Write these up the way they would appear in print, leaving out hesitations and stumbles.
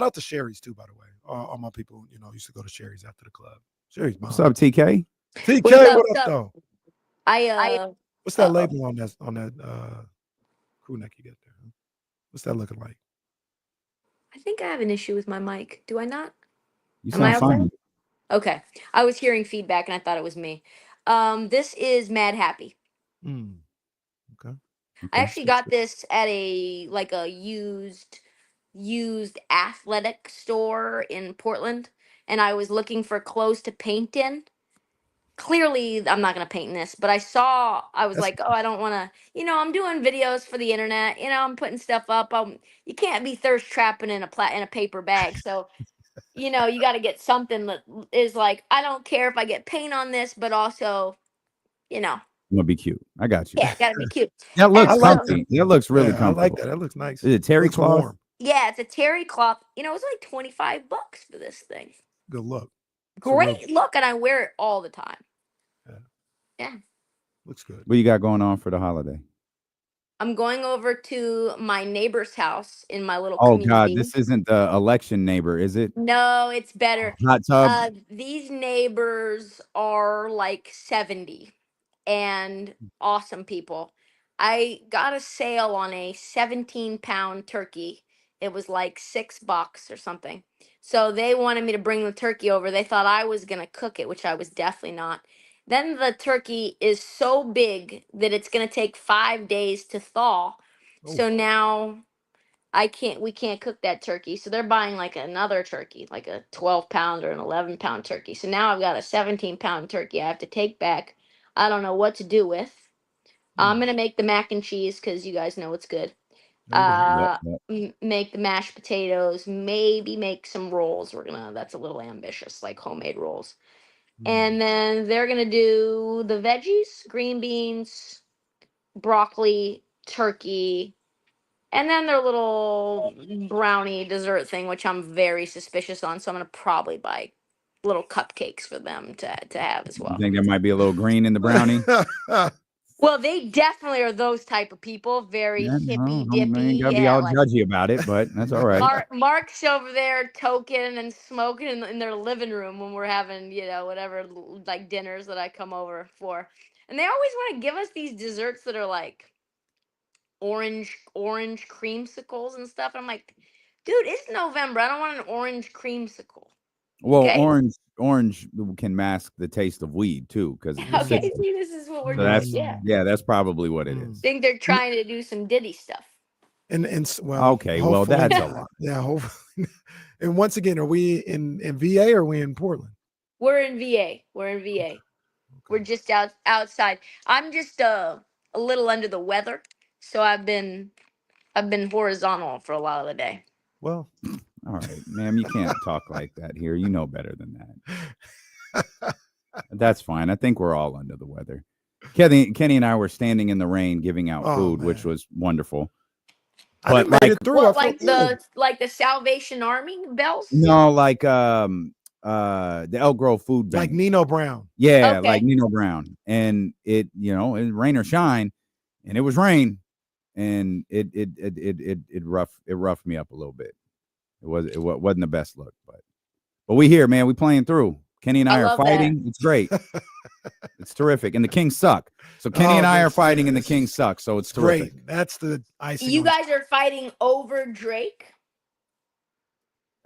out to Sherry's too, by the way. All my people, used to go to Sherry's after the club. Sherry's mom. What's up, TK? TK, what up, though? I What's that label on that crew neck you got there? Huh? What's that looking like? I think I have an issue with my mic. Do I not? You Am I sound okay? fine. Okay. I was hearing feedback and I thought it was me. This is Mad Happy. Okay. I actually got this at a used athletic store in Portland, and I was looking for clothes to paint in. Clearly, I'm not gonna paint in this, but I was That's like, oh, I don't want to. I'm doing videos for the internet. I'm putting stuff up. You can't be thirst trapping in a paper bag. So, you got to get something that is like, I don't care if I get paint on this, but also, you know, I'm gonna be cute. I got you. yeah, gotta be cute. That And looks I like so, that. comfy. That looks really Yeah, I like comfortable. that. That looks nice. Is it terry Looks cloth? warm. yeah, it's a terry cloth. It was like $25 for this thing. Good look. Great look, and I wear it all the time. Yeah. Yeah. Looks good. What you got going on for the holiday? I'm going over to my neighbor's house in my little Oh community. God, this isn't the election neighbor, is it? No, it's better. Hot tub. These neighbors are like 70 and awesome people. I got a sale on a 17-pound turkey. It was like $6 or something. So they wanted me to bring the turkey over. They thought I was going to cook it, which I was definitely not. Then the turkey is so big that it's going to take 5 days to thaw. Oh. So now we can't cook that turkey. So they're buying like another turkey, like a 12-pound or an 11-pound turkey. So now I've got a 17-pound turkey I have to take back. I don't know what to do with. I'm going to make the mac and cheese because you guys know it's good. Make the mashed potatoes, maybe make some rolls. That's a little ambitious, like homemade rolls. And then they're going to do the veggies, green beans, broccoli, turkey, and then their little brownie dessert thing, which I'm very suspicious on. So I'm going to probably buy little cupcakes for them to have as You well. think there might be a little green in the brownie? Well, they definitely are those type of people. Very hippy dippy. I ain't gotta be all judgy about it, but that's all right. Mark's over there toking and smoking in their living room when we're having, whatever like dinners that I come over for. And they always want to give us these desserts that are like orange creamsicles and stuff. I'm like, dude, it's November. I don't want an orange creamsicle. Well, Okay? orange can mask the taste of weed too, because Okay, see, this is what we're doing. that's probably what it is. I think they're trying to do some Diddy stuff. And well, okay, well that's a lot. Yeah, hopefully. And once again, are we in VA or are we in Portland? We're in VA. Okay. We're just outside. I'm just a little under the weather, so I've been horizontal for a lot of the day. Well, all right, ma'am, you can't talk like that here. You know better than that. That's fine. I think we're all under the weather. Kenny and I were standing in the rain giving out food, which was wonderful. But I made it through. What, like the Salvation Army bells? No, like the Elk Grove food bank. Like Nino Brown. Yeah, like Nino Brown. And it rain or shine, and it was rain, and it roughed me up a little bit. It wasn't the best look, but we here, man. We playing through. Kenny and I are fighting. It's great. It's terrific. And the Kings suck. So Kenny and I are fighting, and the Kings suck. So it's terrific. Great. That's the icing. You guys are fighting over Drake?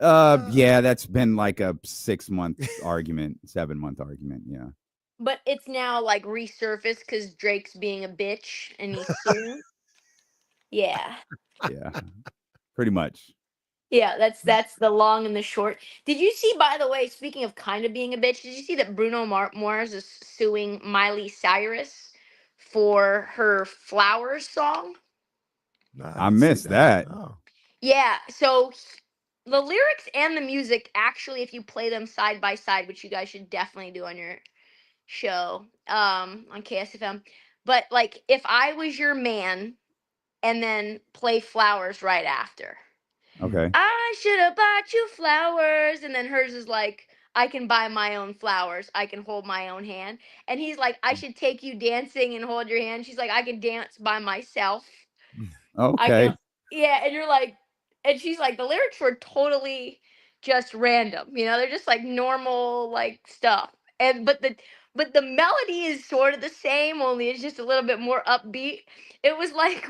Yeah, that's been like a 6-month argument, 7-month argument. Yeah. But it's now like resurfaced because Drake's being a bitch and he's suing. Yeah. Yeah. Pretty much. Yeah, that's the long and the short. Did you see, by the way, speaking of kind of being a bitch, did you see that Bruno Mars is suing Miley Cyrus for her Flowers song? No, I missed that. Oh. Yeah, so the lyrics and the music, actually, if you play them side by side, which you guys should definitely do on your show on KSFM, but like if I was your man and then play Flowers right after. Okay. I should have bought you flowers. And then hers is like, I can buy my own flowers. I can hold my own hand. And he's like, I should take you dancing and hold your hand. She's like, I can dance by myself. Okay. Yeah. And you're like, And she's like, the lyrics were totally just random. They're just like normal like stuff. But the melody is sort of the same, only it's just a little bit more upbeat. It was like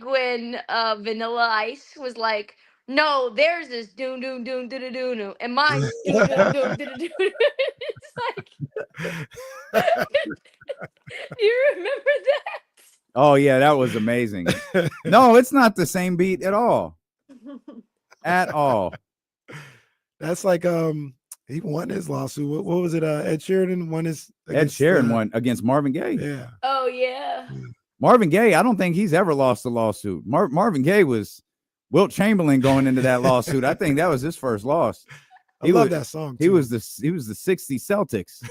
when Vanilla Ice was like, no, theirs is doom doom doom doo doo doo doo, and mine's doom doom doom doo doo doo. It's like, you remember that? Oh yeah, that was amazing. No, it's not the same beat at all. At all. That's like he won his lawsuit. What was it? Ed Sheeran won his. Ed Sheeran won against Marvin Gaye. Yeah. Oh yeah. Marvin Gaye, I don't think he's ever lost a lawsuit. Marvin Gaye was Wilt Chamberlain going into that lawsuit. I think that was his first loss. I love that song. Too. He was the 60 Celtics.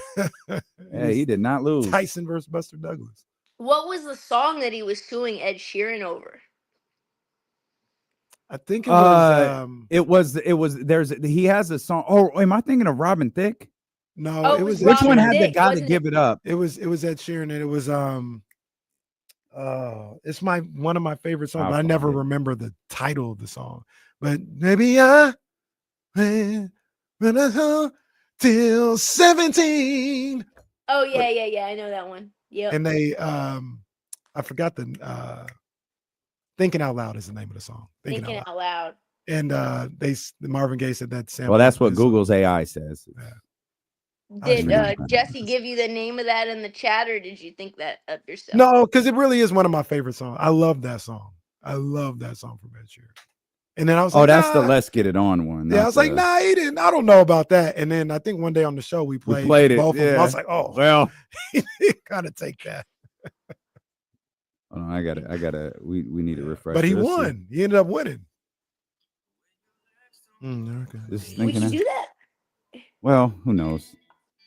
Yeah, he did not lose. Tyson versus Buster Douglas. What was the song that he was suing Ed Sheeran over? I think it was he has a song. Oh, am I thinking of Robin Thicke? No, it was which Ed one Sheeran. had the guy to give it up? It was Ed Sheeran, and it was it's one of my favorite songs, but I never remember the title of the song. But maybe when I till 17. Oh yeah, I know that one. Yeah. And they I forgot the Thinking Out Loud is the name of the song. Thinking Out Loud. And Marvin Gaye said that sample. Well, that's what Google's AI says. Yeah. Did Jesse give you the name of that in the chat, or did you think that of yourself? No, because it really is one of my favorite songs. I love that song. I love that song from Ed Sheeran. And then I was like, that's the Let's Get It On one. Yeah, I was like, nah, he didn't. I don't know about that. And then I think one day on the show we played it. Both Yeah. of them. I was like, oh, well, he gotta take that. Hold on, I gotta. We need to refresh. But he won. He ended up winning. Okay. Would you do that? Well, who knows?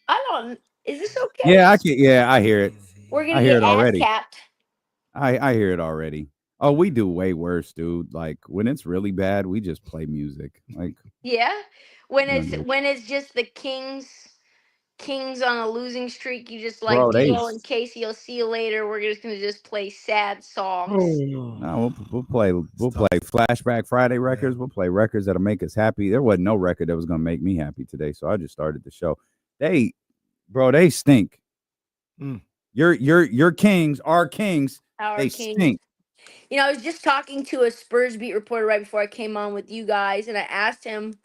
I don't. Is this okay? Yeah, I can. Yeah, I hear it. We're gonna get ass capped. I hear it already. Oh, we do way worse, dude. Like when it's really bad, we just play music. Like yeah, when it's just the Kings on a losing streak, you just like Dio and Casey. I'll see you later. We're just gonna play sad songs. No, we'll play Flashback Friday records. We'll play records that'll make us happy. There wasn't no record that was gonna make me happy today, so I just started the show. They stink. Your Kings, our Kings, they stink. I was just talking to a Spurs beat reporter right before I came on with you guys, and I asked him.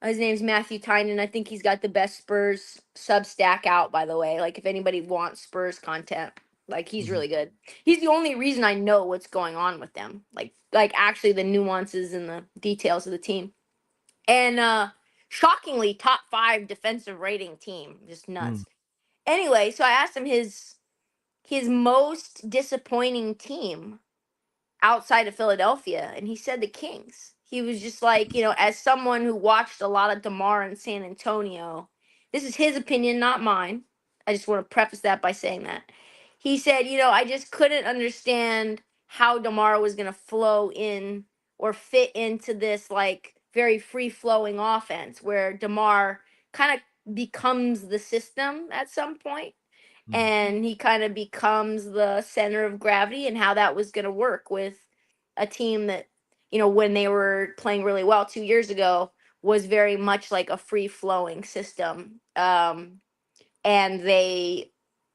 His name's Matthew Tynan. I think he's got the best Spurs Substack out, by the way. Like, if anybody wants Spurs content, like, he's really good. He's the only reason I know what's going on with them. Like actually the nuances and the details of the team. And shockingly, top 5 defensive rating team. Just nuts. Anyway, so I asked him his most disappointing team outside of Philadelphia, and he said the Kings. He was just like, as someone who watched a lot of DeMar in San Antonio, this is his opinion, not mine. I just want to preface that by saying that. He said, I just couldn't understand how DeMar was going to flow in or fit into this like very free-flowing offense where DeMar kind of becomes the system at some point. And he kind of becomes the center of gravity, and how that was going to work with a team that, when they were playing really well 2 years ago, was very much like a free-flowing system. And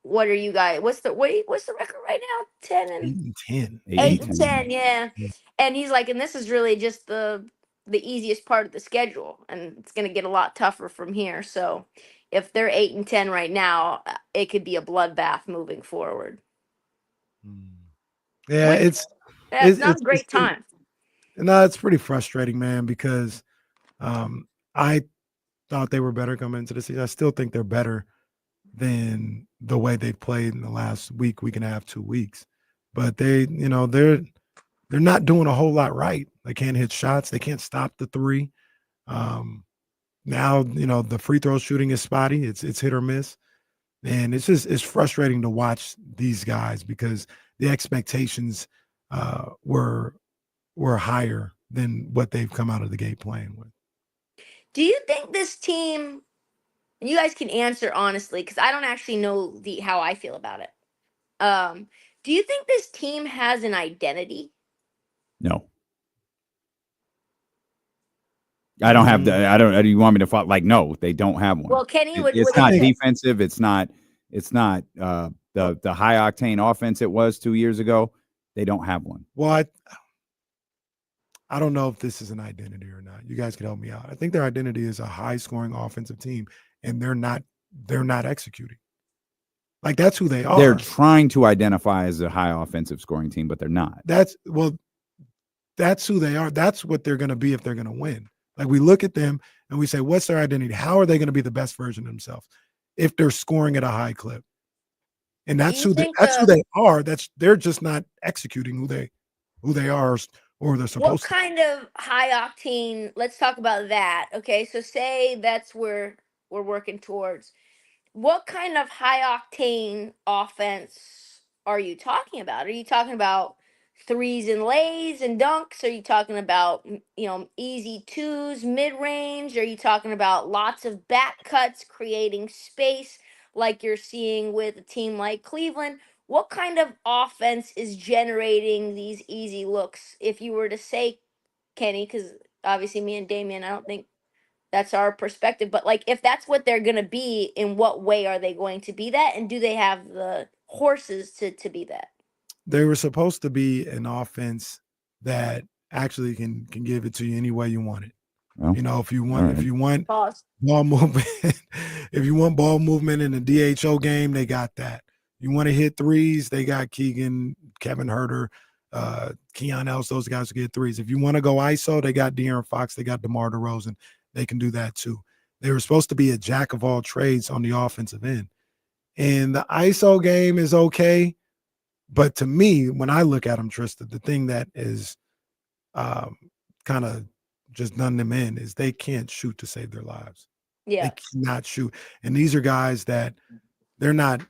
what are you guys? What's the record right now? 10 and 10. 8 and 10, yeah. And he's like, and this is really just the easiest part of the schedule, and it's going to get a lot tougher from here. So if they're 8 and 10 right now, it could be a bloodbath moving forward. Yeah, it's not a great time. No, it's pretty frustrating, man, because I thought they were better coming into the season. I still think they're better than the way they've played in the last week and a half, 2 weeks. But they're not doing a whole lot right. They can't hit shots. They can't stop the three. Now, the free throw shooting is spotty. It's hit or miss. And it's frustrating to watch these guys because the expectations were higher than what they've come out of the gate playing with. Do you think this team, and you guys can answer honestly, because I don't actually know how I feel about it. Do you think this team has an identity? No. I don't have the. I don't. Do you want me to follow? Like, no, they don't have one. Well, Kenny, what It's do not you say? defensive. It's not. It's not the high octane offense it was 2 years ago. They don't have one. Well, I don't know if this is an identity or not. You guys can help me out. I think their identity is a high scoring offensive team, and they're not executing. Like that's who they are. They're trying to identify as a high offensive scoring team, but they're not. That's who they are. That's what they're going to be if they're going to win. Like we look at them and we say, what's their identity? How are they going to be the best version of themselves if they're scoring at a high clip? And that's who they are. They're just not executing who they are or they're supposed What to. kind of high octane? Let's talk about that. Okay, so say that's where we're working towards. What kind of high octane offense are you talking about? Are you talking about threes and lays and dunks? Are you talking about easy twos, mid range? Are you talking about lots of back cuts, creating space like you're seeing with a team like Cleveland? What kind of offense is generating these easy looks? If you were to say, Kenny, because obviously me and Damien, I don't think that's our perspective. But like, if that's what they're gonna be, in what way are they going to be that? And do they have the horses to be that? They were supposed to be an offense that actually can give it to you any way you want it. Well, if you want Pause. ball movement, if you want ball movement in the DHO game, they got that. You want to hit threes, they got Keegan, Kevin Herter, Keon Ellis, those guys will get threes. If you want to go ISO, they got De'Aaron Fox, they got DeMar DeRozan. They can do that too. They were supposed to be a jack of all trades on the offensive end. And the ISO game is okay. But to me, when I look at them, Trysta, the thing that is kind of just done them in is they can't shoot to save their lives. Yeah. They cannot shoot. And these are guys that they're not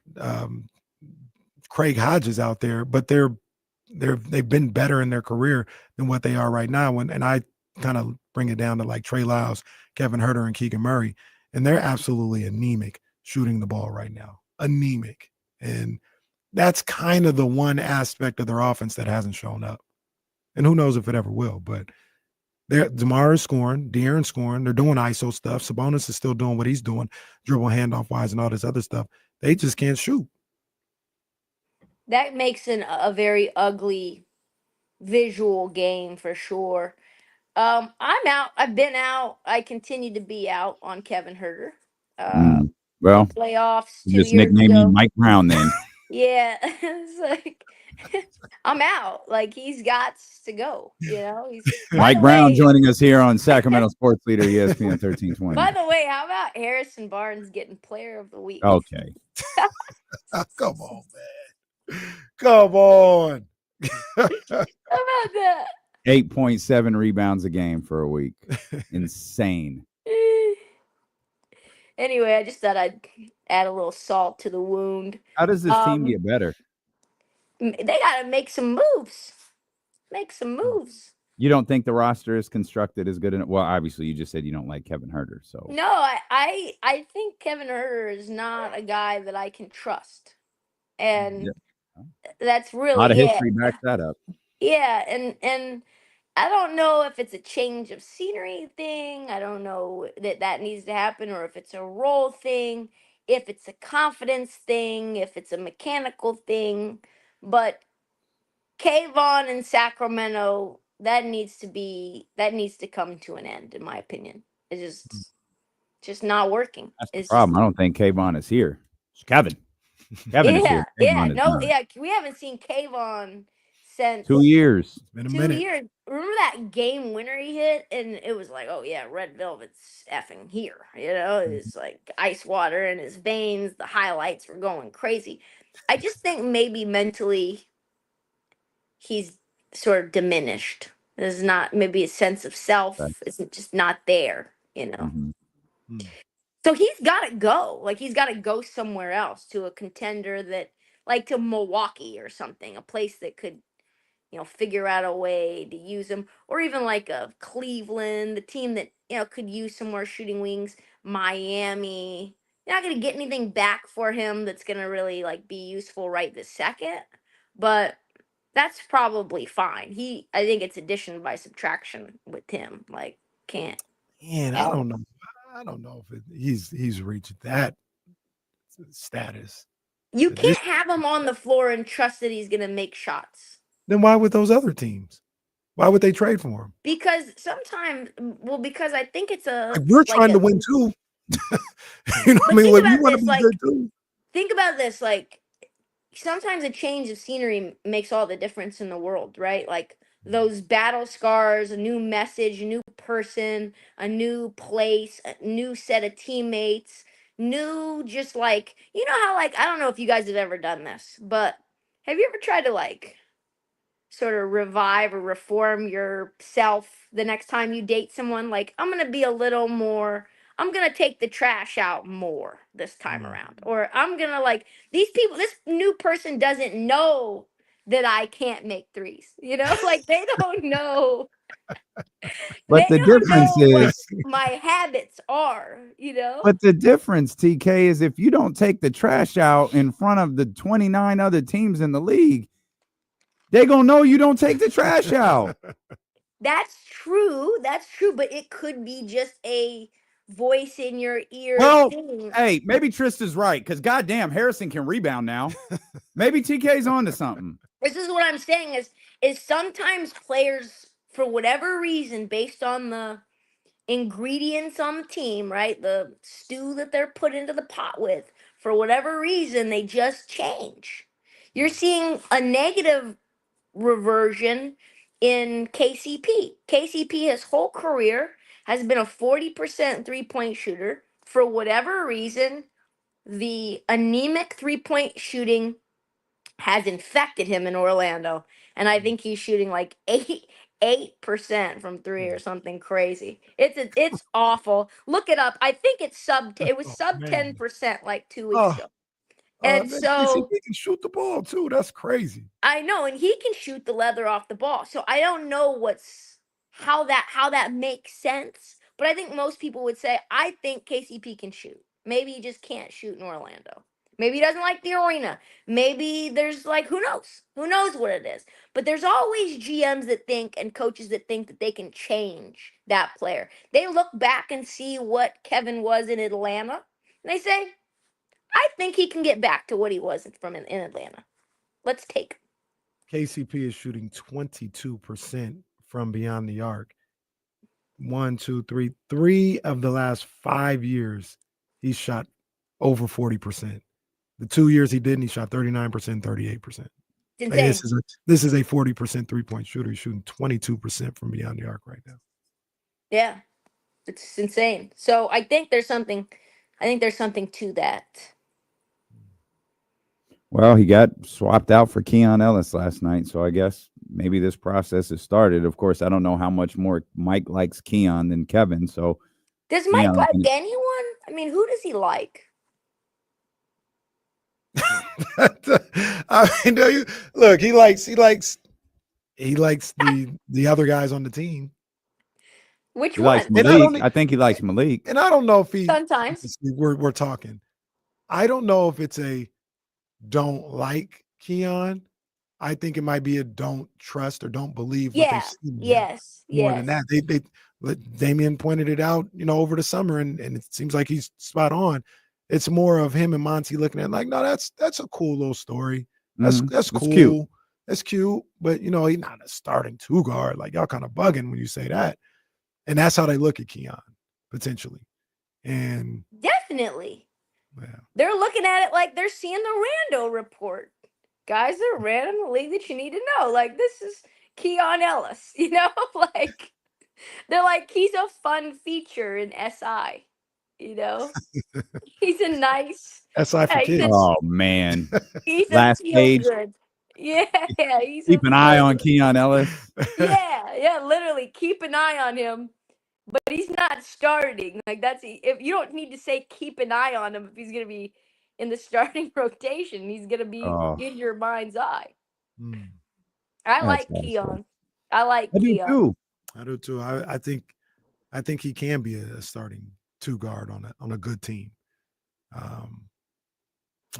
Craig Hodges out there, but they've been better in their career than what they are right now. And I kind of bring it down to like Trey Lyles, Kevin Herter, and Keegan Murray, and they're absolutely anemic shooting the ball right now. Anemic. And that's kind of the one aspect of their offense that hasn't shown up. And who knows if it ever will, but DeMar is scoring, De'Aaron's scoring, they're doing ISO stuff. Sabonis is still doing what he's doing, dribble handoff wise and all this other stuff. They just can't shoot. That makes a very ugly visual game for sure. I'm out. I've been out. I continue to be out on Kevin Herter. Well, Playoffs 2 just years nickname me ago. Mike Brown then. Yeah, it's like I'm out. Like he's got to go. He's Mike Brown joining us here on Sacramento Sports Leader ESPN 1320. By the way, how about Harrison Barnes getting Player of the Week? Okay. Come on, man. Come on. How about that? 8.7 rebounds a game for a week. Insane. Anyway, I just thought I'd add a little salt to the wound. How does this team get better? They got to make some moves. You don't think the roster is constructed as good enough? Well, obviously, you just said you don't like Kevin Herter. So no, I think Kevin Herter is not a guy that I can trust, and that's really a lot of history backs that up. Yeah, and I don't know if it's a change of scenery thing. I don't know that needs to happen, or if it's a role thing, if it's a confidence thing, if it's a mechanical thing. But Kayvon in Sacramento, that needs to come to an end, in my opinion. It's just not working. That's the problem. I don't think Kayvon is here. It's Kevin. Kevin is here. We haven't seen Kayvon since 2 years. It's been a minute. 2 years. Remember that game winner he hit, and it was like, oh yeah, Red Velvet's effing here. It's like ice water in his veins. The highlights were going crazy. I just think maybe mentally he's sort of diminished. There's not maybe a sense of self isn't just not there. So he's got to go. Like he's got to go somewhere else, to a contender that, like to Milwaukee or something, a place that could, figure out a way to use him, or even like a Cleveland, the team that could use some more shooting wings. Miami, you're not gonna get anything back for him that's gonna really like be useful right this second, but that's probably fine. I think it's addition by subtraction with him. Like can't. And I don't know. I don't know if he's reached that status. You This can't have him on the floor and trust that he's gonna make shots. Then why would those other teams? Why would they trade for him? Because sometimes, well, because I think it's Like we're like trying to win too. You know what I but mean? think Like, we about want to this, be like, good too. think about this, like, sometimes a change of scenery makes all the difference in the world, right? Like those battle scars, a new message, a new person, a new place, a new set of teammates, new, just like, you know how, like, I don't know if you guys have ever done this, but have you ever tried to, like, sort of revive or reform yourself the next time you date someone? Like, I'm going to be a little more, I'm going to take the trash out more this time Mm. around. Or I'm going to, like, these people, this new person doesn't know that I can't make threes. You know, like they don't know. But They the don't difference know what is, my habits are, you know? but the difference, TK, is if you don't take the trash out in front of the 29 other teams in the league, they gonna know you don't take the trash out. That's true. That's true. But it could be just a voice in your ear Well, thing. hey, maybe Trista's right, because goddamn, Harrison can rebound now. Maybe TK's on to something. This is what I'm saying is sometimes players, for whatever reason, based on the ingredients on the team, right? The stew that they're put into the pot with, for whatever reason, they just change. You're seeing a negative reversion in KCP. KCP, his whole career, has been a 40% three-point shooter. For whatever reason, the anemic three-point shooting has infected him in Orlando, and I think he's shooting like 8% from three or something crazy. It's awful. Look it up. I think it's it was Oh, sub man. 10% like 2 weeks Oh, ago. And man, KCP so can shoot the ball too. That's crazy. I know, and he can shoot the leather off the ball. So I don't know how that makes sense. But I think most people would say, I think KCP can shoot. Maybe he just can't shoot in Orlando. Maybe he doesn't like the arena. Maybe there's, like, who knows? Who knows what it is? But there's always GMs that think and coaches that think that they can change that player. They look back and see what Kevin was in Atlanta, and they say, I think he can get back to what he was from in Atlanta. Let's take him. KCP is shooting 22% from beyond the arc. 1, 2, 3. 3 of the last 5 years, he shot over 40%. The 2 years he didn't, he shot 39%, 38%. It's Like, insane. this is a 40% three-point shooter. He's shooting 22% from beyond the arc right now. Yeah, it's insane. So I think there's something. I think there's something to that. Well, he got swapped out for Keon Ellis last night, so I guess maybe this process has started. Of course, I don't know how much more Mike likes Keon than Kevin, so Does Mike Keon. like anyone? I mean, who does he like? I mean, do you look? He likes the other guys on the team, Which He likes one? and I Malik. don't I think he likes Malik. and I don't know if he. Sometimes. We're talking. I don't know if it's a don't like Keon. I think it might be a don't trust or don't believe what they've Yeah. seen in him Yes. more than that. Yes. Damian pointed it out, over the summer, and it seems like he's spot on. It's more of him and Monty looking at it like, no, that's a cool little story. That's Mhm. that's It's cool. cute. That's cute. But he's not a starting two guard. Like, y'all kind of bugging when you say that. And that's how they look at Keon, potentially. And Definitely. yeah. They're looking at it like they're seeing the Rando report. Guys that are ran in the league that you need to know. Like, this is Keon Ellis, like they're like, he's a fun feature in SI, you know? He's a nice, SI for yeah, kids. Oh man, he's a last feel page. good. Yeah, he's a Keep an eye feel on good. Keon Ellis. Yeah, literally keep an eye on him. But he's not starting. Like, that's, if you don't need to say keep an eye on him if he's gonna be in the starting rotation. He's gonna be Oh, in your mind's eye. Mm, I that's like awesome. Keon. I like I do Keon. too. I do too. I think he can be a starting two guard on a good team.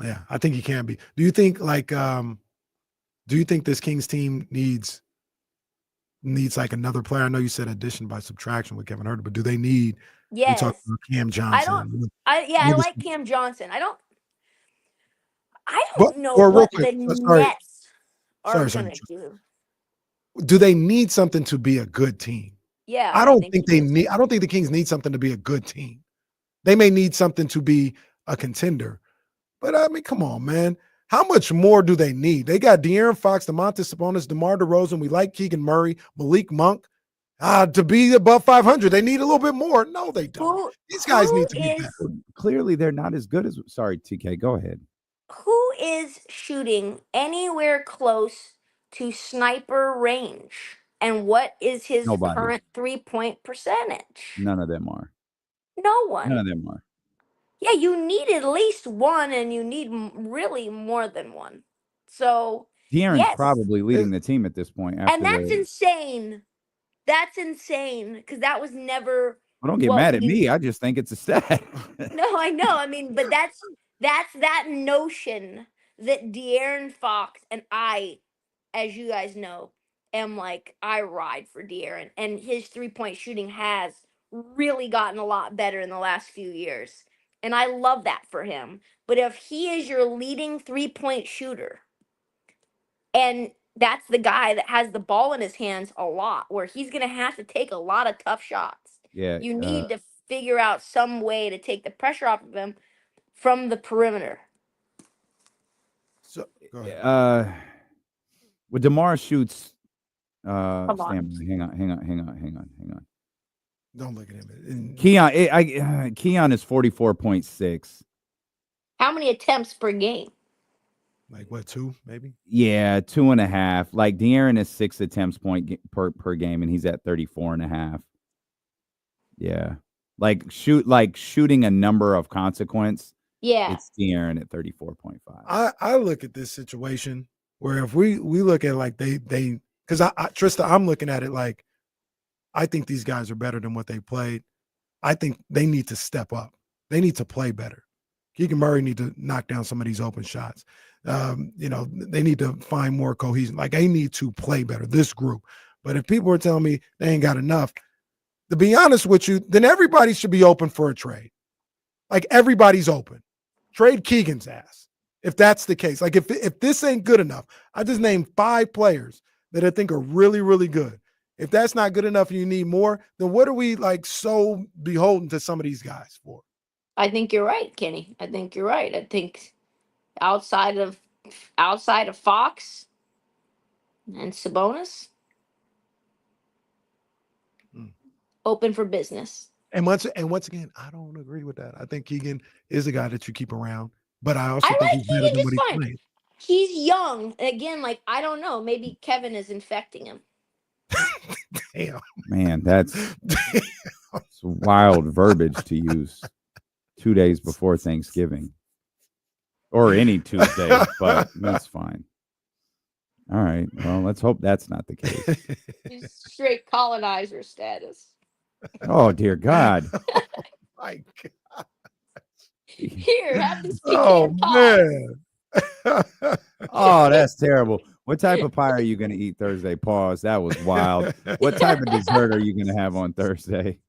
Yeah, I think he can be. Do you think this Kings team needs needs like another player? I know you said addition by subtraction with Kevin Hurley, but do they need? We talk Yes. about Cam I Johnson. don't. I What is- like Cam Johnson. I But don't know or real what quick, the sorry, Nets are sorry, sorry. gonna do. Do they need something to be a good team? Yeah, I I don't think think he they does. need. I don't think the Kings need something to be a good team. They may need something to be a contender. But I mean, come on, man. How much more do they need? They got De'Aaron Fox, DeMontis Sabonis, DeMar DeRozan. We like Keegan Murray, Malik Monk. To be above 500, they need a little bit more. No, they don't. These guys need to be better. Clearly, they're not as good as. Sorry, TK. Go ahead. Who is shooting anywhere close to sniper range? And what is his Nobody. current 3-point percentage? None of them are. No one. None of them are. Yeah, you need at least one, and you need really more than one. So De'Aaron's yes, probably leading the team at this point. After and that's insane. That's insane because that was never. Well, don't get what mad at we- me. I just think it's a stat. No, I know. I mean, but that's that notion that De'Aaron Fox and I, as you guys know, am like I ride for De'Aaron, and his 3-point shooting has really gotten a lot better in the last few years, and I love that for him. But if he is your leading 3-point shooter, and that's the guy that has the ball in his hands a lot, where he's gonna have to take a lot of tough shots. Yeah. You need to figure out some way to take the pressure off of him from the perimeter. So, go ahead. When DeMar shoots, Come on. hang on. Don't look at him. Keon is 44.6. How many attempts per game? Like what, 2 maybe? Yeah, 2.5. Like De'Aaron is 6 attempts per game, and he's at 34.5. Yeah, shooting a number of consequence. Yeah, It's De'Aaron at 34.5. I look at this situation where if we look at like they because Trysta, I'm looking at it like I think these guys are better than what they played. I think they need to step up. They need to play better. Keegan Murray need to knock down some of these open shots. They need to find more cohesion. Like they need to play better, this group. But if people are telling me they ain't got enough, to be honest with you, then everybody should be open for a trade. Like everybody's open. Trade Keegan's ass. If that's the case. Like if this ain't good enough, I just named 5 players that I think are really, really good. If that's not good enough and you need more, then what are we like so beholden to some of these guys for? I think you're right, Kenny. I think you're right. I think outside of Fox and Sabonis, open for business. And once again, I don't agree with that. I think Keegan is a guy that you keep around, but I also think like he's better Keegan than what just he's fine. playing. He's young. Again, like I don't know. Maybe Kevin is infecting him. Damn. Man, that's wild verbiage to use 2 days before Thanksgiving or any Tuesday, but that's fine. All right. Well, let's hope that's not the case. He's straight colonizer status. Oh, dear God. Oh, my God. Here, have this Oh, pecan pie. man. Oh, that's terrible. What type of pie are you going to eat Thursday? Pause. That was wild. What type of dessert are you going to have on Thursday?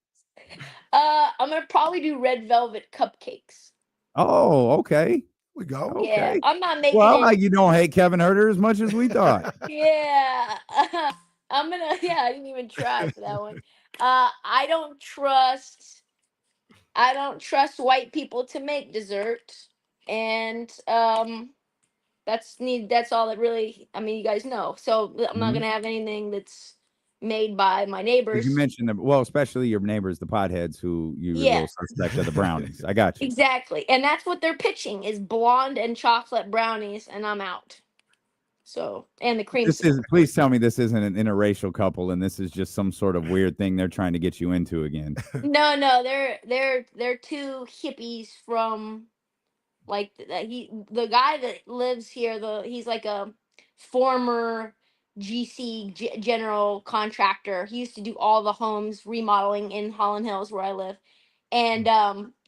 I'm gonna probably do red velvet cupcakes. Oh, okay. We go. Okay. Yeah, I'm not making Well, it. like you don't hate Kevin Herter as much as we thought. Yeah, I'm gonna. Yeah, I didn't even try for that one. I don't trust white people to make dessert, and that's all that really. I mean, you guys know. So I'm not Mhm. gonna have anything that's made by my 'Cause neighbors. you mentioned especially your neighbors, the potheads, who you were a little suspect of the brownies. I got you. Exactly, and that's what they're pitching is blonde and chocolate brownies, and I'm out. So, and the creamsicle. Please tell me this isn't an interracial couple and this is just some sort of weird thing they're trying to get you into again. No, they're 2 hippies from like the guy that lives here. He's like a former GC general contractor. He used to do all the homes remodeling in Holland Hills where I live, and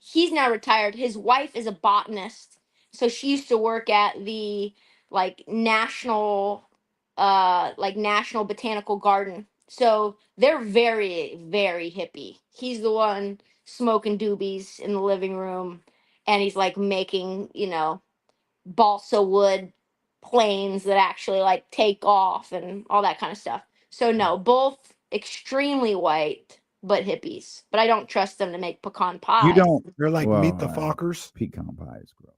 he's now retired. His wife is a botanist, so she used to work at the like national botanical garden. So they're very, very hippie. He's the one smoking doobies in the living room, and he's like making, balsa wood planes that actually like take off and all that kind of stuff. So no, both extremely white but hippies. But I don't trust them to make pecan You pie. don't. They're like Well, meet the Fockers. pecan pie is gross.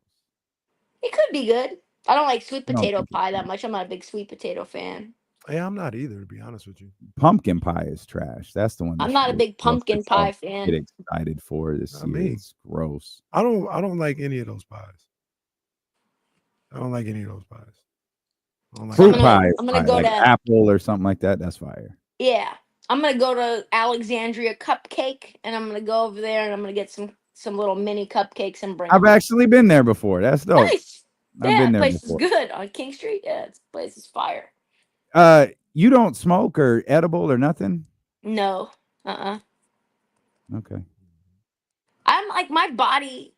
It could be good. I don't like sweet I don't potato think it's pie that good. much. I'm not a big sweet potato fan. Yeah, I'm not either, to be honest with you. Pumpkin pie is trash. That's the one that I'm you not a big really pumpkin pie fan. get excited for this Not year. me. It's gross. I don't like any of those pies. I don't like any of those pies. I don't like Fruit I'm pie, gonna- is I'm gonna fire. go like to- apple or something like that. That's fire. Yeah. I'm gonna go to Alexandria Cupcake, and I'm gonna go over there, and I'm gonna get some little mini cupcakes and bring I've them. actually been there before. That's dope. Nice. I've Yeah, been the there place before. is good on King Street. Yeah, this place is fire. You don't smoke or edible or nothing? No. Okay. I'm like my body.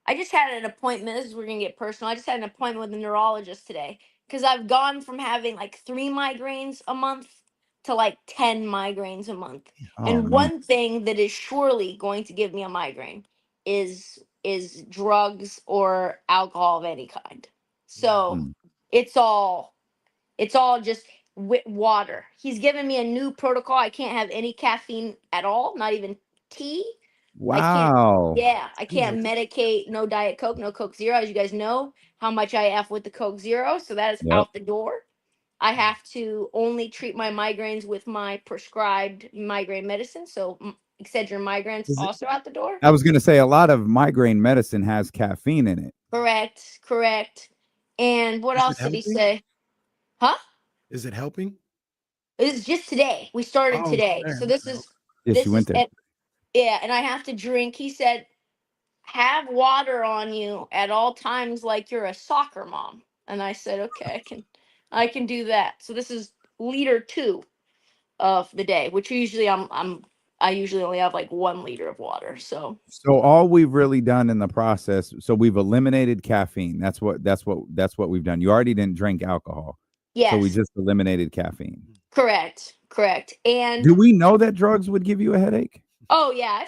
I just had an appointment. This is we're gonna get personal. I just had an appointment with a neurologist today because I've gone from having like 3 migraines a month to like 10 migraines a month. Oh, And man. one thing that is surely going to give me a migraine is drugs or alcohol of any kind. So Hmm. it's all just water. He's given me a new protocol. I can't have any caffeine at all, not even tea. Wow. I can't medicate, no Diet Coke, no Coke Zero. As you guys know, how much I F with the Coke Zero. So that is Yep. out the door. I have to only treat my migraines with my prescribed migraine medicine. So Excedrin migraines Is it- also out the door. I was going to say a lot of migraine medicine has caffeine in it. Correct. And what Is it else did he helping? say? Huh? Is it helping? It's just today. We started Oh, today. man, So this okay. is Yes, this you is went there. yeah, and I have to drink. He said, have water on you at all times like you're a soccer mom. And I said, okay, I can do that. So this is liter 2 of the day, which usually I usually only have like 1 liter of water. So all we've really done in the process, so we've eliminated caffeine. That's what we've done. You already didn't drink alcohol. yes, So we just eliminated caffeine. correct. And Do we know that drugs would give you a headache? oh yeah,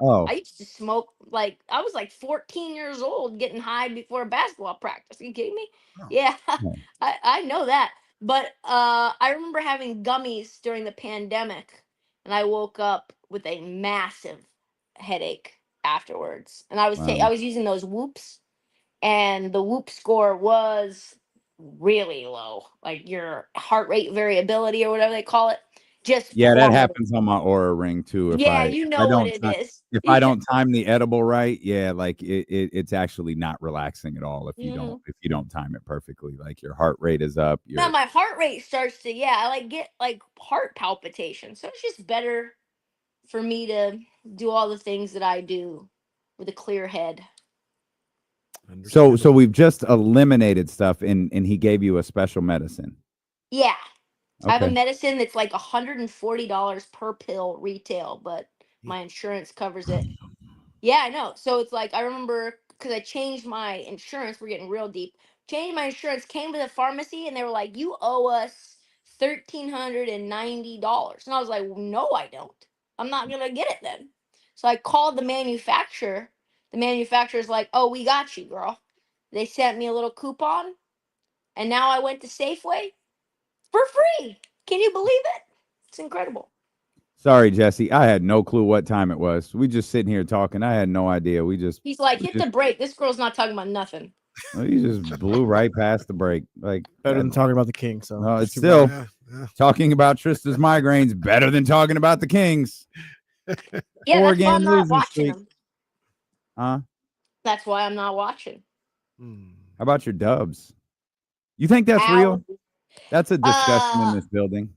Oh, I used to smoke like I was like 14 years old getting high before basketball practice. Are you kidding me? Oh. Yeah, No. I know that. But I remember having gummies during the pandemic, and I woke up with a massive headache afterwards. And I Wow. was using those whoops, and the whoop score was really low, like your heart rate variability or whatever they call it. Just Yeah, that plummeted. happens on my Aura Ring too. If Yeah, I you if know I what don't it time, is. if I don't time the edible right, yeah, like it's actually not relaxing at all if you don't time it perfectly. Like your heart rate is up. Now my heart rate starts to I like get like heart palpitations. So it's just better for me to do all the things that I do with a clear head. So we've just eliminated stuff and he gave you a special medicine. Yeah. I have a Okay. medicine that's like $140 per pill retail, but my insurance covers it. Yeah, I know. So it's like I remember because I changed my insurance. We're getting real deep. Changed my insurance, came to the pharmacy, and they were like, "You owe us $1,390." And I was like, "No, I don't. I'm not gonna get it then." So I called the manufacturer. The manufacturer's like, "Oh, we got you, girl." They sent me a little coupon, and now I went to Safeway for free. Can you believe it? It's incredible. Sorry, Jesse. I had no clue what time it was. We just sitting here talking. I had no idea. He's like, hit the break. This girl's not talking about nothing. You just blew right past the break. Like Better than talking about the Kings. So no, it's still talking about Trista's migraines better than talking about the Kings. Yeah, that's why Four-game I'm not losing watching streak. them. Huh? That's why I'm not watching. How about your Dubs? You think that's real? That's a discussion in this building.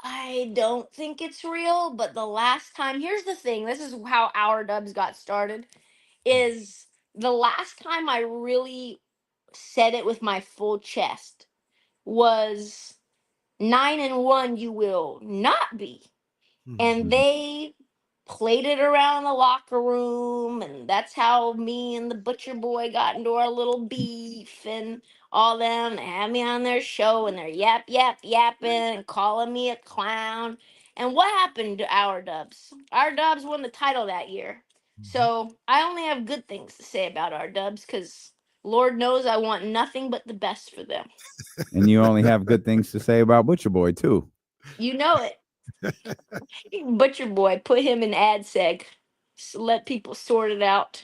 I don't think it's real, but the last time, here's the thing. This is how our Dubs got started. Is the last time I really said it with my full chest was 9-1 you will not be. And they played it around the locker room, and that's how me and the butcher boy got into our little beef and all them. They had me on their show and they're yapping and calling me a clown. And what happened to our Dubs? Our Dubs won the title that year. So I only have good things to say about our Dubs because Lord knows I want nothing but the best for them. And you only have good things to say about Butcher Boy too. You know it. Butcher boy, put him in ad seg. Let people sort it out.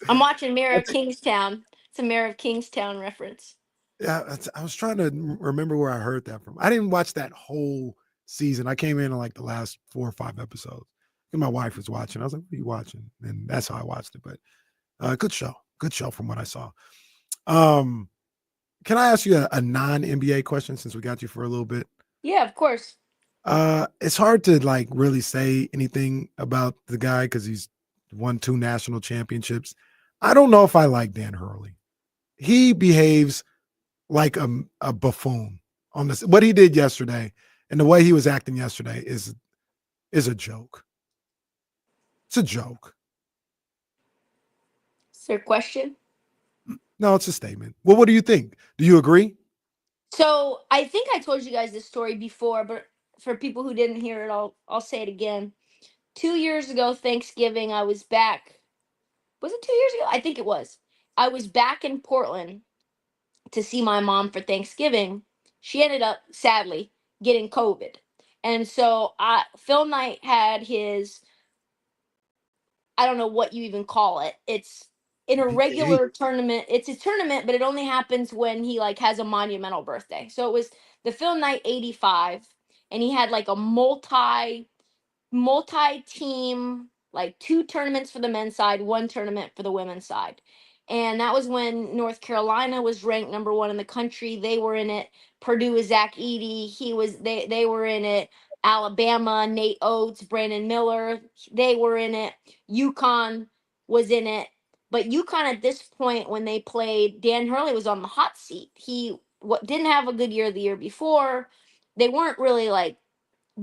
I'm watching Mayor of Kingstown. It's a Mayor of Kingstown reference. Yeah, I was trying to remember where I heard that from. I didn't watch that whole season. I came in on like the last 4 or 5 episodes. And my wife was watching. I was like, "What are you watching?" And that's how I watched it. But good show from what I saw. Can I ask you a non-NBA question since we got you for a little bit? Yeah, of course. It's hard to like really say anything about the guy because he's won 2 national championships. I don't know if I like Dan Hurley. He behaves like a buffoon on this. What he did yesterday and the way he was acting yesterday is a joke. It's a joke. Is there a question? No, it's a statement. Well, what do you think? Do you agree? So I think I told you guys this story before, but for people who didn't hear it, I'll say it again. 2 years ago, Thanksgiving, I was back. Was it 2 years ago? I think it was. I was back in Portland to see my mom for Thanksgiving. She ended up, sadly, getting COVID. And so Phil Knight had his, I don't know what you even call it. It's in a BK8. regular tournament. It's a tournament, but it only happens when he like has a monumental birthday. So it was the Phil Knight 85, and he had like a multi-team, like 2 tournaments for the men's side, 1 tournament for the women's side. And that was when North Carolina was ranked #1 in the country. They were in it. Purdue was Zach Edey. They were in it. Alabama, Nate Oates, Brandon Miller, they were in it. UConn was in it. But UConn at this point, when they played, Dan Hurley was on the hot seat. He didn't have a good year the year before. They weren't really like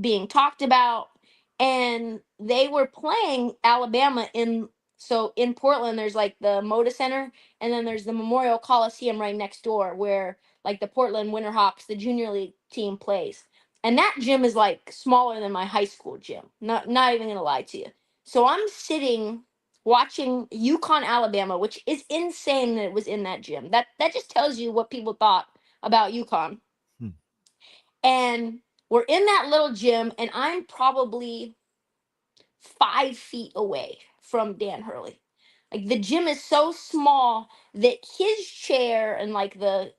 being talked about, and they were playing Alabama in Portland. There's like the Moda Center, and then there's the Memorial Coliseum right next door where like the Portland Winterhawks, the junior league team, plays. And that gym is like smaller than my high school gym. Not even gonna lie to you. So I'm sitting watching UConn Alabama, which is insane that it was in that gym. That just tells you what people thought about UConn. Hmm. And we're in that little gym, and I'm probably 5 feet away from Dan Hurley. Like the gym is so small that his chair and like the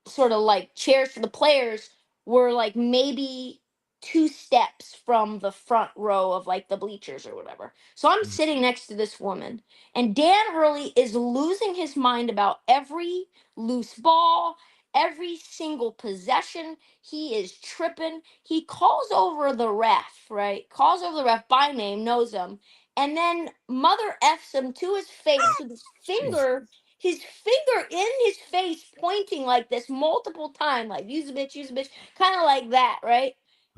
sort of like chairs for the players were like maybe 2 steps from the front row of like the bleachers or whatever. So I'm sitting next to this woman, and Dan Hurley is losing his mind about every loose ball, every single possession. He is tripping. He calls over the ref, right? Calls over the ref by name, knows him, and then mother F's him to his face with Jeez. his finger in his face, pointing like this multiple times, like use a bitch, kind of like that, right?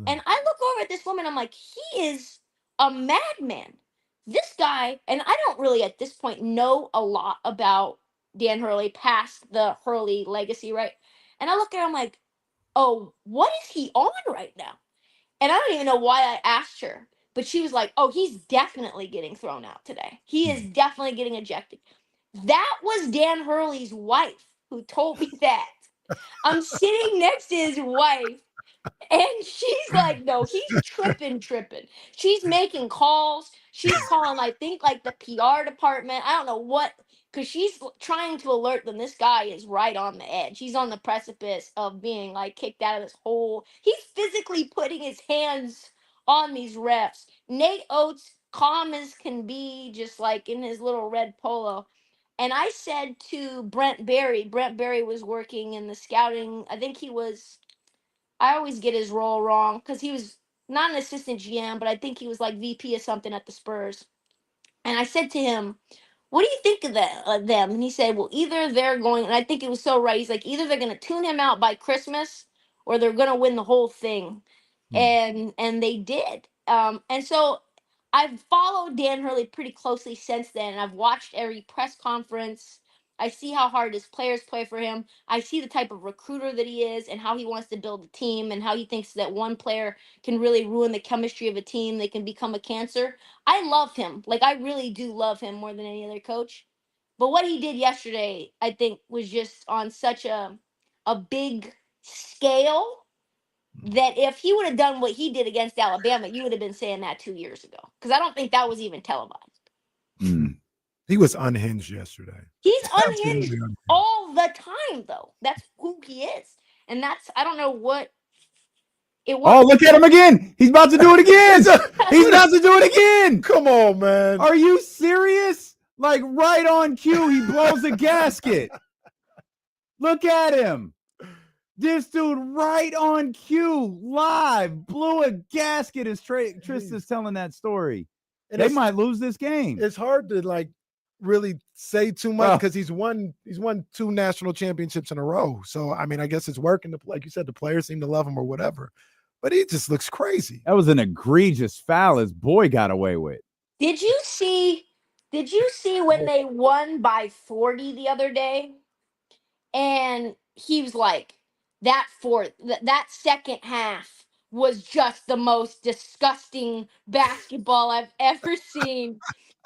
And I look over at this woman, I'm like, he is a madman. This guy, and I don't really at this point know a lot about Dan Hurley past the Hurley legacy, right? And I look at him like, oh, what is he on right now? And I don't even know why I asked her, but she was like, oh, he's definitely getting thrown out today. He is definitely getting ejected. That was Dan Hurley's wife who told me that. I'm sitting next to his wife, and she's like, no, he's tripping. She's making calls. She's calling, I think, like the PR department. I don't know what, because she's trying to alert them. This guy is right on the edge. He's on the precipice of being like kicked out of this hole. He's physically putting his hands on these refs. Nate Oates, calm as can be, just like in his little red polo. And I said to Brent Berry was working in the scouting. I think he was, I always get his role wrong because he was not an assistant GM, but I think he was like VP or something at the Spurs. And I said to him, "What do you think of them?" And he said, "Well, either they're going," and I think it was so right. He's like, "Either they're going to tune him out by Christmas, or they're going to win the whole thing," and they did. And so I've followed Dan Hurley pretty closely since then. And I've watched every press conference. I see how hard his players play for him. I see the type of recruiter that he is and how he wants to build a team and how he thinks that one player can really ruin the chemistry of a team. They can become a cancer. I love him. Like, I really do love him more than any other coach. But what he did yesterday, I think, was just on such a big scale that if he would have done what he did against Alabama, you would have been saying that 2 years ago. Because I don't think that was even televised. He was unhinged yesterday. He's Absolutely unhinged unhinged. all the time, though. That's who he is. And that's, I don't know what it was. Oh, look at him again. He's about to do it again. He's about to do it again. Come on, man. Are you serious? Like right on cue, he blows a gasket. Look at him. This dude right on cue, live, blew a gasket as Trysta's telling that story. And they might lose this game. It's hard to like really say too much because he's won 2 national championships in a row. So I mean, I guess it's working. Like you said, the players seem to love him or whatever. But he just looks crazy. That was an egregious foul his boy got away with. Did you see when they won by 40 the other day? And he was like, that second half was just the most disgusting basketball I've ever seen.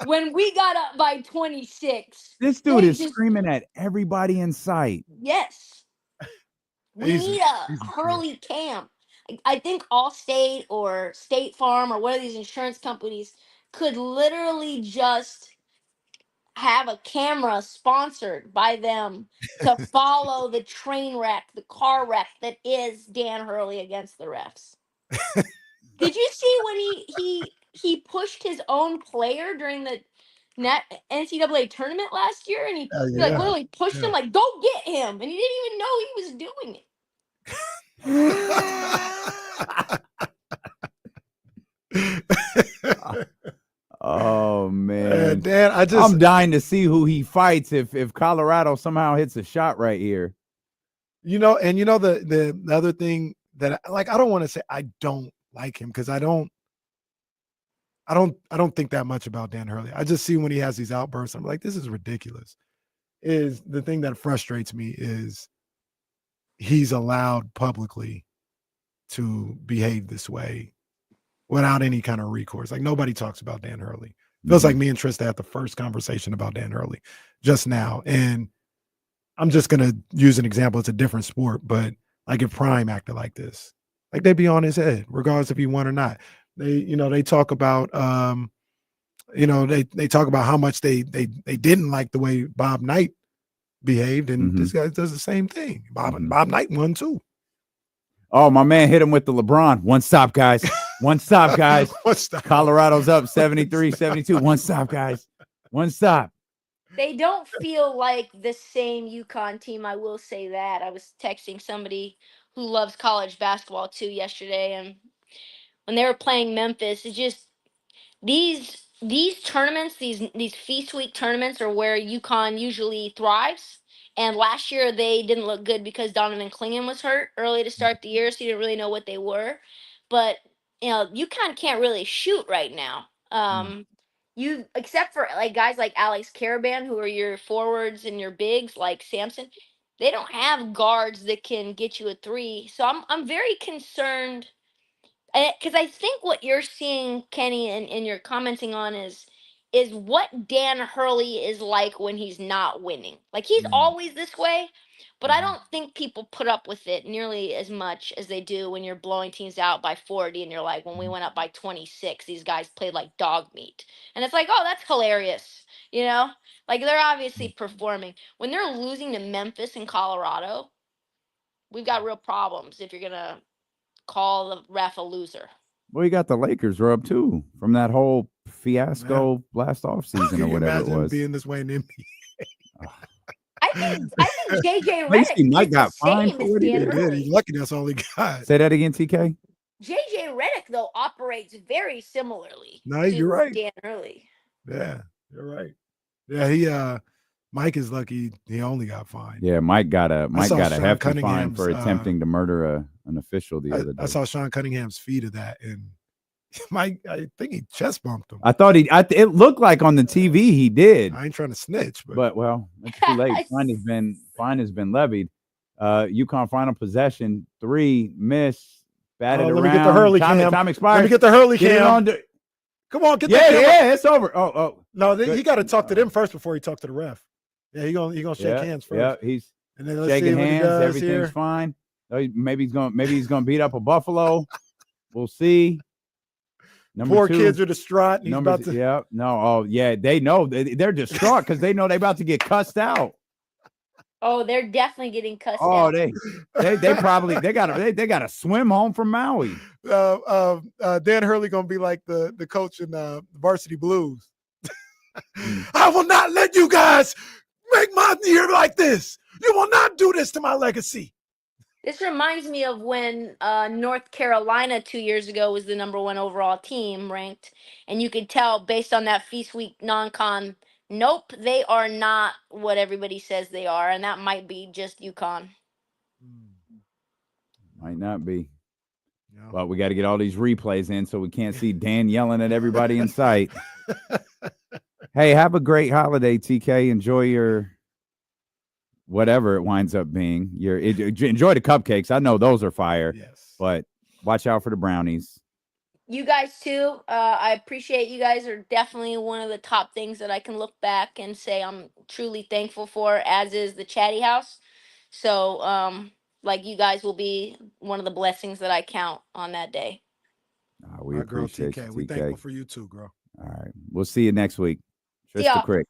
When we got up by 26, this dude is screaming at everybody in sight. Yes. We need a Hurley camp. I think Allstate or State Farm or one of these insurance companies could literally just have a camera sponsored by them to follow the train wreck, the car wreck that is Dan Hurley against the refs. Did you see when he pushed his own player during the NCAA tournament last year, and he like literally pushed him like, "Go get him," and he didn't even know he was doing it. Oh man, Dan, I'm dying to see who he fights if Colorado somehow hits a shot right here. The other thing that I don't want to say I don't like him because I don't think that much about Dan Hurley. I just see when he has these outbursts, I'm like, this is ridiculous. Is the thing that frustrates me is he's allowed publicly to behave this way without any kind of recourse. Like nobody talks about Dan Hurley. Feels like me and Trysta had the first conversation about Dan Hurley just now. And I'm just going to use an example. It's a different sport, but like if Prime acted like this, like they'd be on his head, regardless if he won or not. They talk about, they talk about how much they didn't like the way Bob Knight behaved. And this guy does the same thing. Bob Knight won too. Oh, my man hit him with the LeBron. One stop, guys. One stop, guys. One stop. Colorado's up 73-72. One stop, guys. One stop. They don't feel like the same UConn team. I will say that. I was texting somebody who loves college basketball too yesterday, and when they were playing Memphis, it's just these tournaments, these Feast Week tournaments are where UConn usually thrives. And last year they didn't look good because Donovan Clingan was hurt early to start the year, so you didn't really know what they were. But UConn can't really shoot right now. You except for like guys like Alex Caravan, who are your forwards and your bigs like Sampson, they don't have guards that can get you a three. So I'm very concerned. Because I think what you're seeing, Kenny, and you're commenting on is what Dan Hurley is like when he's not winning. Like he's always this way, but I don't think people put up with it nearly as much as they do when you're blowing teams out by 40 and you're like, when we went up by 26, these guys played like dog meat. And it's like, oh, that's hilarious. Like they're obviously performing. When they're losing to Memphis and Colorado, we've got real problems if you're going to call the ref a loser. Well, you got the Lakers rub too from that whole fiasco last off season or whatever it was. Being this way in the NBA. I think JJ Redick Mike got fined for what he did. He's lucky that's all he got. Say that again, TK. JJ Redick though operates very similarly. No, you're right. Dan Hurley. Yeah, you're right. Yeah, Mike is lucky he only got fined. Yeah, Mike got a hefty fine for Cunningham's, attempting to murder an official the other day. I saw Sean Cunningham's feed of that, and I think he chest bumped him. I thought it looked like on the TV he did. I ain't trying to snitch, But well, it's too late. Fine has been levied. UConn final possession, 3 miss, batted around. Let me get the Hurley cam. Time expired. Let me get the Hurley Get it cam. on Come on, get that camera. Yeah, it's over. Oh. No, he got to talk to them first before he talk to the ref. Yeah, he gonna shake hands first. Yeah, he's and then let's shaking see what hands. he does Everything's here. fine. Maybe he's gonna beat up a Buffalo. We'll see. Poor kids are distraught. And he's about to. Yeah, no. Oh, yeah. They know they're distraught because they know they're about to get cussed out. Oh, they're definitely getting cussed Oh, out. they probably they gotta swim home from Maui. Dan Hurley gonna be like the coach in Varsity Blues. I will not let you guys make my year like this. You will not do this to my legacy. This reminds me of when North Carolina 2 years ago was the #1 overall team ranked, and you could tell based on that Feast Week non-con. Nope, they are not what everybody says they are, and that might be just UConn. Might not be. Yeah. Well, we got to get all these replays in so we can't see Dan yelling at everybody in sight. Hey, have a great holiday, TK. Enjoy your whatever it winds up being. Enjoy the cupcakes. I know those are fire. Yes. But watch out for the brownies. You guys too. I appreciate you guys are definitely one of the top things that I can look back and say I'm truly thankful for, as is the Chatty House. So, like you guys will be one of the blessings that I count on that day. We appreciate you, TK. We thankful for you too, girl. All right. We'll see you next week. See y'all. Trysta Krick.